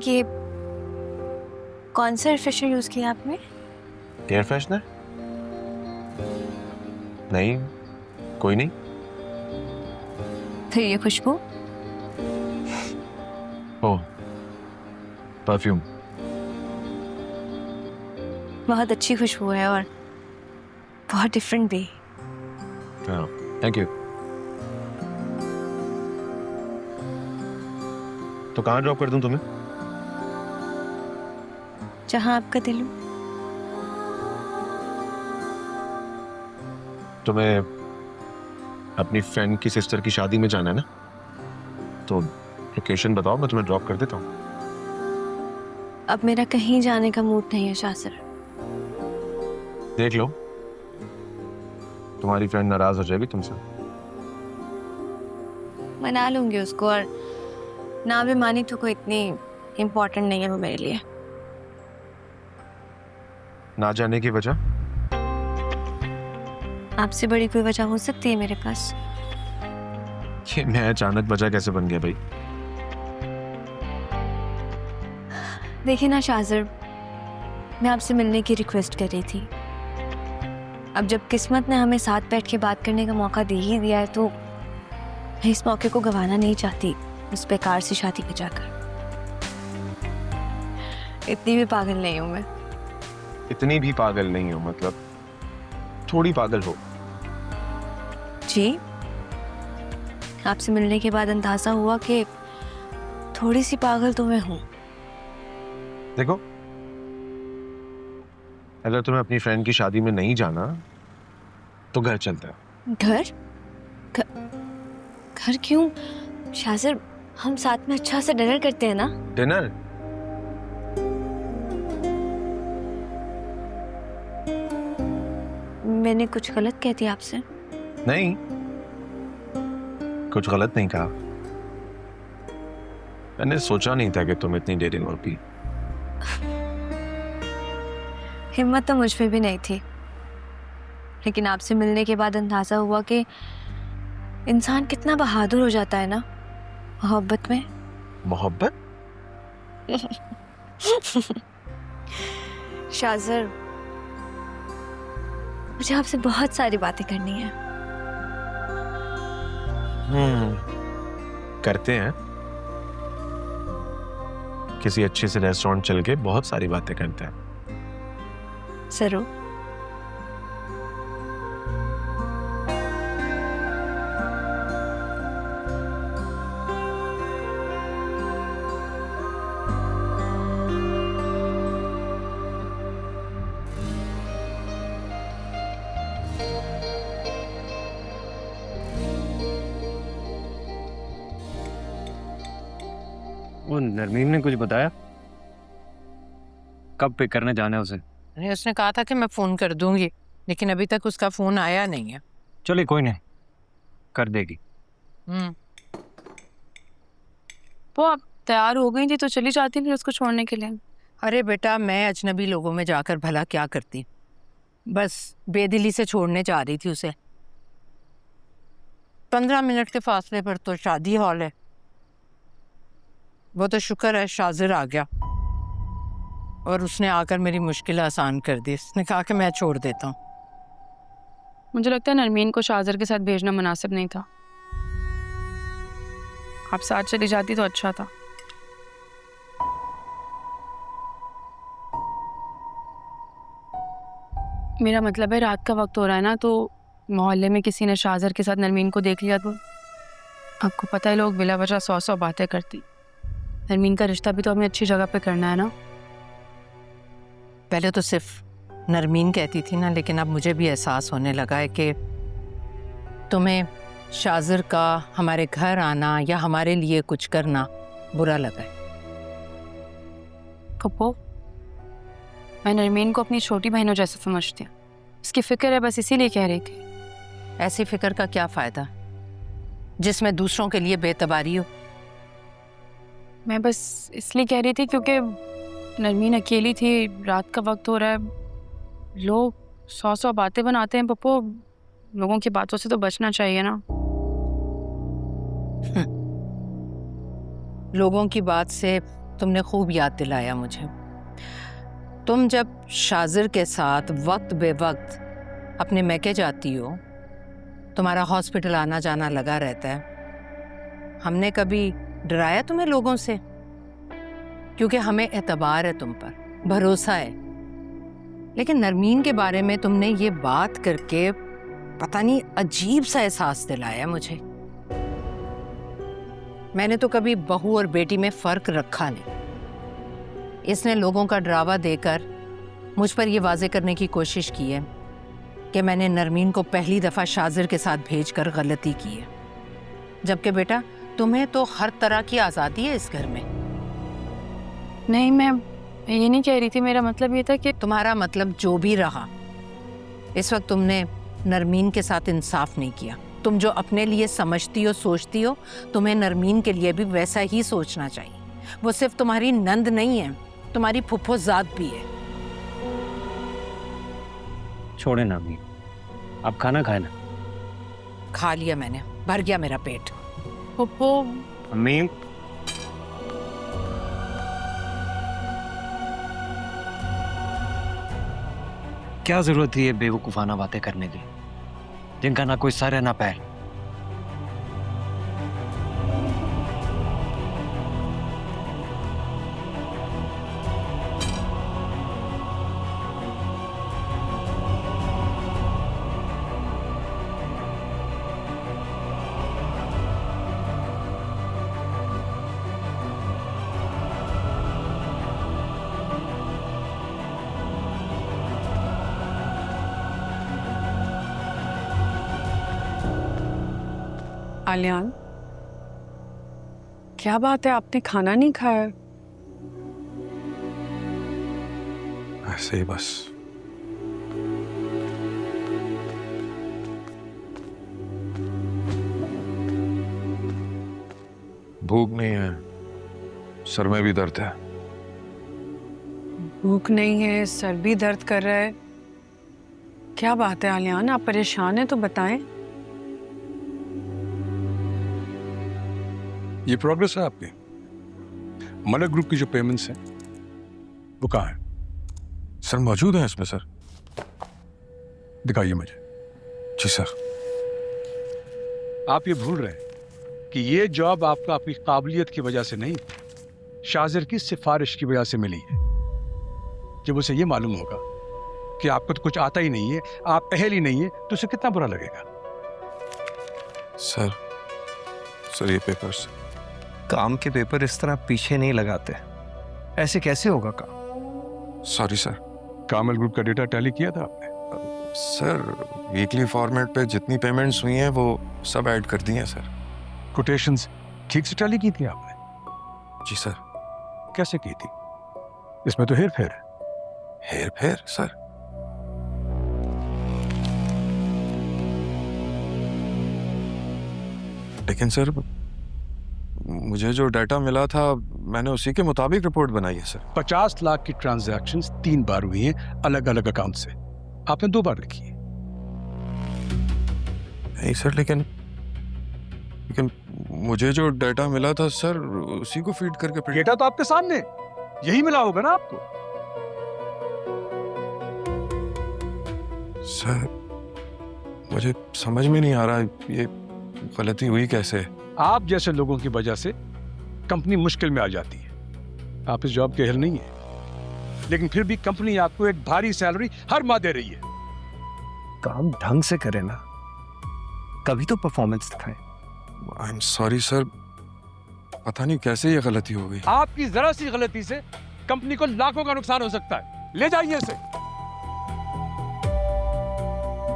ये कौन सा एयर फ्रेशनर यूज किया आपने? Air freshener? नहीं, कोई नहीं। फिर ये खुशबू? ओह, परफ्यूम। बहुत अच्छी खुशबू है और बहुत डिफरेंट भी। हाँ, थैंक यू। तो कहाँ ड्रॉप कर दूं तुम्हें? जहाँ आपका दिल हो। तुम्हें अपनी फ्रेंड की सिस्टर की शादी में जाना है ना, तो लोकेशन बताओ, मैं तुम्हें ड्रॉप कर देता हूँ। अब मेरा कहीं जाने का मूड नहीं है शाह सर। देख लो, तुम्हारी फ्रेंड नाराज हो जाएगी तुमसे। मना लूंगी उसको, और ना भी मानी तो कोई इतनी इम्पोर्टेंट नहीं है वो मेरे लिए। ना जाने की वजह? आपसे बड़ी कोई वजह हो सकती है मेरे पास? ये मैं अचानक वजह कैसे बन गया भाई? देखिए ना शाहजर, मैं आपसे मिलने की रिक्वेस्ट कर रही थी। अब जब किस्मत ने हमें साथ बैठ के बात करने का मौका दे ही दिया है, तो मैं इस मौके को गंवाना नहीं चाहती उस बेकार सी शादी में जाकर। इतनी भी पागल नहीं हूं मैं। इतनी भी पागल नहीं हो मतलब? थोड़ी पागल हो। जी, आपसे मिलने के बाद अंदाजा हुआ कि थोड़ी सी पागल तो मैं हूं। देखो, अगर तुम्हें अपनी फ्रेंड की शादी में नहीं जाना तो घर चलता है। घर? घर क्यों शाहजर? हम साथ में अच्छा से डिनर करते हैं ना। डिनर? मैंने कुछ गलत कह दिया आपसे? नहीं, कुछ गलत नहीं कहा। मैंने सोचा नहीं था कि तुम इतनी डेयरिंग होगी। हिम्मत तो मुझ में भी नहीं थी, लेकिन आपसे मिलने के बाद अंदाजा हुआ कि इंसान कितना बहादुर हो जाता है ना मोहब्बत में। मोहब्बत? शाहजर, मुझे आपसे बहुत सारी बातें करनी है। करते हैं। किसी अच्छे से रेस्टोरेंट चल के बहुत सारी बातें करते हैं। जरूर। वो नरमीन ने कुछ बताया? कब पिक करने जाना है उसे? नहीं, उसने कहा था कि मैं फोन कर दूंगी, लेकिन अभी तक उसका फोन आया नहीं है। चलिए कोई नहीं, कर देगी। वो आप तैयार हो गई थी तो चली जाती फिर उसको छोड़ने के लिए। अरे बेटा, मैं अजनबी लोगों में जाकर भला क्या करती, बस बेदिली से छोड़ने जा रही थी उसे। 15 मिनट के फासले पर तो शादी हॉल है। वो तो शुक्र है शाजिर आ गया और उसने आकर मेरी मुश्किल आसान कर दी। उसने कहा कि मैं छोड़ देता हूँ। मुझे लगता है नरमीन को शाहजर के साथ भेजना मुनासिब नहीं था। आप साथ चली जाती तो अच्छा था। मेरा मतलब है, रात का वक्त हो रहा है ना, तो मोहल्ले में किसी ने शाहजर के साथ नरमीन को देख लिया तो आपको पता है लोग बिला वजह 100 बातें करती। नरमीन का रिश्ता भी तो हमें अच्छी जगह पे करना है ना। पहले तो सिर्फ नरमीन कहती थी ना, लेकिन अब मुझे भी एहसास होने लगा है कि तुम्हें शाजिर का हमारे घर आना या हमारे लिए कुछ करना बुरा लगा है। पप्पो, मैं नरमीन को अपनी छोटी बहनों जैसा समझती हूँ। इसकी फिक्र है, बस इसीलिए कह रही थी। ऐसी फिक्र का क्या फायदा जिसमें दूसरों के लिए बेतबारी हो। मैं बस इसलिए कह रही थी क्योंकि नरमीन अकेली थी, रात का वक्त हो रहा है, लोग 100 बातें बनाते हैं। पप्पो, लोगों की बातों से तो बचना चाहिए ना। लोगों की बात से तुमने खूब याद दिलाया मुझे। तुम जब शाजिर के साथ वक्त बे वक्त अपने मैके जाती हो, तुम्हारा हॉस्पिटल आना जाना लगा रहता है, हमने कभी डराया तुम्हें लोगों से? क्योंकि हमें एतबार है तुम पर, भरोसा है। लेकिन नरमीन के बारे में तुमने ये बात करके पता नहीं अजीब सा एहसास दिलाया मुझे। मैंने तो कभी बहू और बेटी में फर्क रखा नहीं। इसने लोगों का डरावा देकर मुझ पर यह वाजे करने की कोशिश की है कि मैंने नरमीन को पहली दफ़ा शाजिर के साथ भेजकर गलती की है। जबकि बेटा तुम्हें तो हर तरह की आज़ादी है इस घर में। नहीं, मैं ये नहीं कह रही थी। मेरा मतलब ये था कि तुम्हारा मतलब जो भी रहा, इस वक्त तुमने नरमीन के साथ इंसाफ नहीं किया। तुम जो अपने लिए समझती हो, सोचती हो, तुम्हें नरमीन के लिए भी वैसा ही सोचना चाहिए। वो सिर्फ तुम्हारी नंद नहीं है, तुम्हारी फुफ्फोज़ाद भी है। छोड़े ना अम्मी, आप खाना खाए ना। खा लिया मैंने, भर गया मेरा पेट। पप्पू, अम्मी, क्या जरूरत थी ये बेवकूफाना बातें करने की, जिनका ना कोई सर है ना पैर। आलियान, क्या बात है, आपने खाना नहीं खाया? ऐसे ही बस। भूख नहीं है, सर में भी दर्द है। भूख नहीं है, सर भी दर्द कर रहा है। क्या बात है आलियान, आप परेशान हैं तो बताएं। ये प्रोग्रेस है आपकी? मलक ग्रुप की जो पेमेंट्स हैं वो कहाँ है? सर मौजूद है इसमें सर। दिखाइए मुझे। जी सर। आप ये भूल रहे हैं कि ये जॉब आपको आपकी काबिलियत की वजह से नहीं, शाजिर की सिफारिश की वजह से मिली है। जब उसे ये मालूम होगा कि आपको तो कुछ आता ही नहीं है, आप अहल ही नहीं है, तो उसे कितना बुरा लगेगा। सर ये पेपर्स। काम के पेपर इस तरह पीछे नहीं लगाते, ऐसे कैसे होगा काम? Sorry sir. कामल ग्रुप का डेटा टैली किया था आपने? सर वीकली फॉर्मेट पे जितनी पेमेंट्स हुई हैं वो सब ऐड कर दी हैं सर। कोटेशंस ठीक से टैली की थी आपने? जी सर। कैसे की थी? इसमें तो हेर फेर है। हेर फेर सर? लेकिन सर मुझे जो डाटा मिला था मैंने उसी के मुताबिक रिपोर्ट बनाई है सर। 50 लाख की ट्रांजैक्शंस 3 बार हुई हैं अलग अलग अकाउंट से, आपने 2 बार लिखी है। नहीं सर, लेकिन मुझे जो डाटा मिला था सर उसी को फीड करके डेटा तो आपके सामने, यही मिला होगा ना आपको। सर मुझे समझ में नहीं आ रहा ये गलती हुई कैसे। आप जैसे लोगों की वजह से कंपनी मुश्किल में आ जाती है। आप इस जॉब के अहल नहीं है, लेकिन फिर भी कंपनी आपको एक भारी सैलरी हर माह दे रही है। काम ढंग से करे ना, कभी तो परफॉर्मेंस दिखाए। आई एम सॉरी सर, पता नहीं कैसे ये गलती हो गई। आपकी जरा सी गलती से कंपनी को लाखों का नुकसान हो सकता है। ले जाइए इसे।